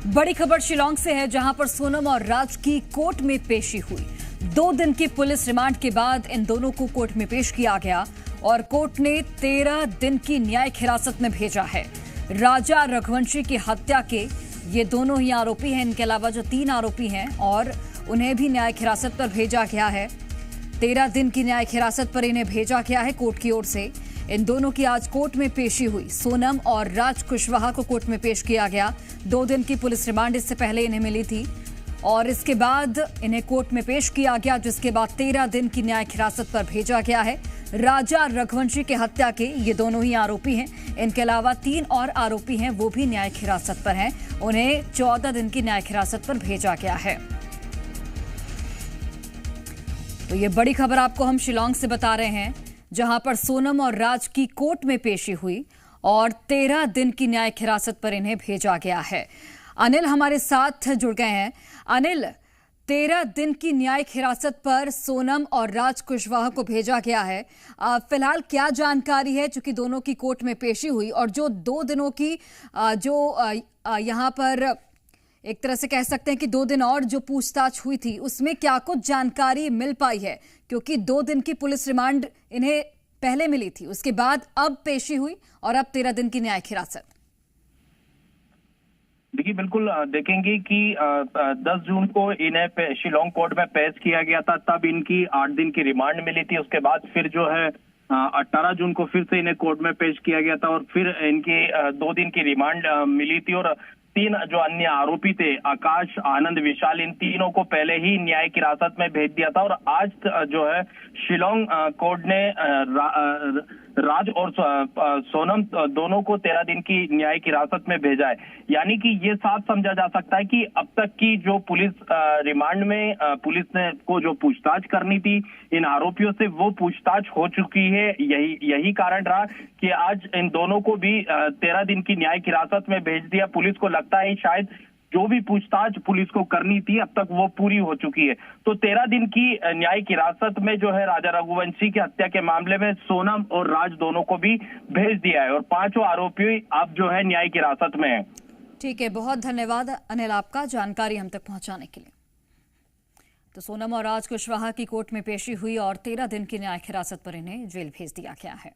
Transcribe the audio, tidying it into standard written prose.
बड़ी खबर शिलांग से है, जहां पर सोनम और राज की कोर्ट में पेशी हुई। 2 दिन के पुलिस रिमांड के बाद इन दोनों को कोर्ट में पेश किया गया और कोर्ट ने 13 दिन की न्यायिक हिरासत में भेजा है। राजा रघुवंशी की हत्या के ये दोनों ही आरोपी हैं। इनके अलावा जो 3 आरोपी हैं और उन्हें भी न्यायिक हिरासत पर भेजा गया है। 13 दिन की न्यायिक हिरासत पर इन्हें भेजा गया है कोर्ट की ओर से। इन दोनों की आज कोर्ट में पेशी हुई। सोनम और राज कुशवाहा को कोर्ट में पेश किया गया। 2 दिन की पुलिस रिमांड इससे पहले इन्हें मिली थी और इसके बाद इन्हें कोर्ट में पेश किया गया, जिसके बाद 13 दिन की न्यायिक हिरासत पर भेजा गया है। राजा रघुवंशी की हत्या के ये दोनों ही आरोपी हैं। इनके अलावा 3 और आरोपी हैं, वो भी न्यायिक हिरासत पर हैं। उन्हें 14 दिन की न्यायिक हिरासत पर भेजा गया है। तो ये बड़ी खबर आपको हम शिलांग से बता रहे हैं, जहां पर सोनम और राज की कोर्ट में पेशी हुई और 13 दिन की न्यायिक हिरासत पर इन्हें भेजा गया है। अनिल हमारे साथ जुड़ गए हैं। अनिल, 13 दिन की न्यायिक हिरासत पर सोनम और राज कुशवाहा को भेजा गया है। फिलहाल क्या जानकारी है, चूंकि दोनों की कोर्ट में पेशी हुई और जो 2 दिनों की यहां पर एक तरह से कह सकते हैं कि 2 दिन और जो पूछताछ हुई थी, उसमें क्या कुछ जानकारी मिल पाई है? क्योंकि 2 दिन की पुलिस रिमांड इन्हें पहले मिली थी, उसके बाद अब पेशी हुई और अब 13 दिन की न्यायिक हिरासत। देखिए, बिल्कुल देखेंगे कि 10 जून को इन्हें शिलांग कोर्ट में पेश किया गया था। तब इनकी 8 दिन की रिमांड मिली थी। उसके बाद फिर जो है 18 जून को फिर से इन्हें कोर्ट में पेश किया गया था और फिर इनकी 2 दिन की रिमांड मिली थी। और 3 जो अन्य आरोपी थे, आकाश, आनंद, विशाल, इन तीनों को पहले ही न्यायिक हिरासत में भेज दिया था। और आज जो है शिलांग कोर्ट ने राज और सोनम दोनों को 13 दिन की न्यायिक हिरासत में भेजा है। यानी कि ये साफ समझा जा सकता है कि अब तक की जो पुलिस रिमांड में पुलिस ने को जो पूछताछ करनी थी इन आरोपियों से, वो पूछताछ हो चुकी है। यही कारण रहा कि आज इन दोनों को भी 13 दिन की न्यायिक हिरासत में भेज दिया। पुलिस को लगता है शायद जो भी पूछताछ पुलिस को करनी थी अब तक वो पूरी हो चुकी है। तो 13 दिन की न्यायिक हिरासत में जो है राजा रघुवंशी की हत्या के मामले में सोनम और राज दोनों को भी भेज दिया है और 5 आरोपी अब जो है न्यायिक हिरासत में है। ठीक है, बहुत धन्यवाद अनिल आपका जानकारी हम तक पहुंचाने के लिए। तो सोनम और राज कुशवाहा की कोर्ट में पेशी हुई और 13 दिन की न्यायिक हिरासत पर इन्हें जेल भेज दिया गया है।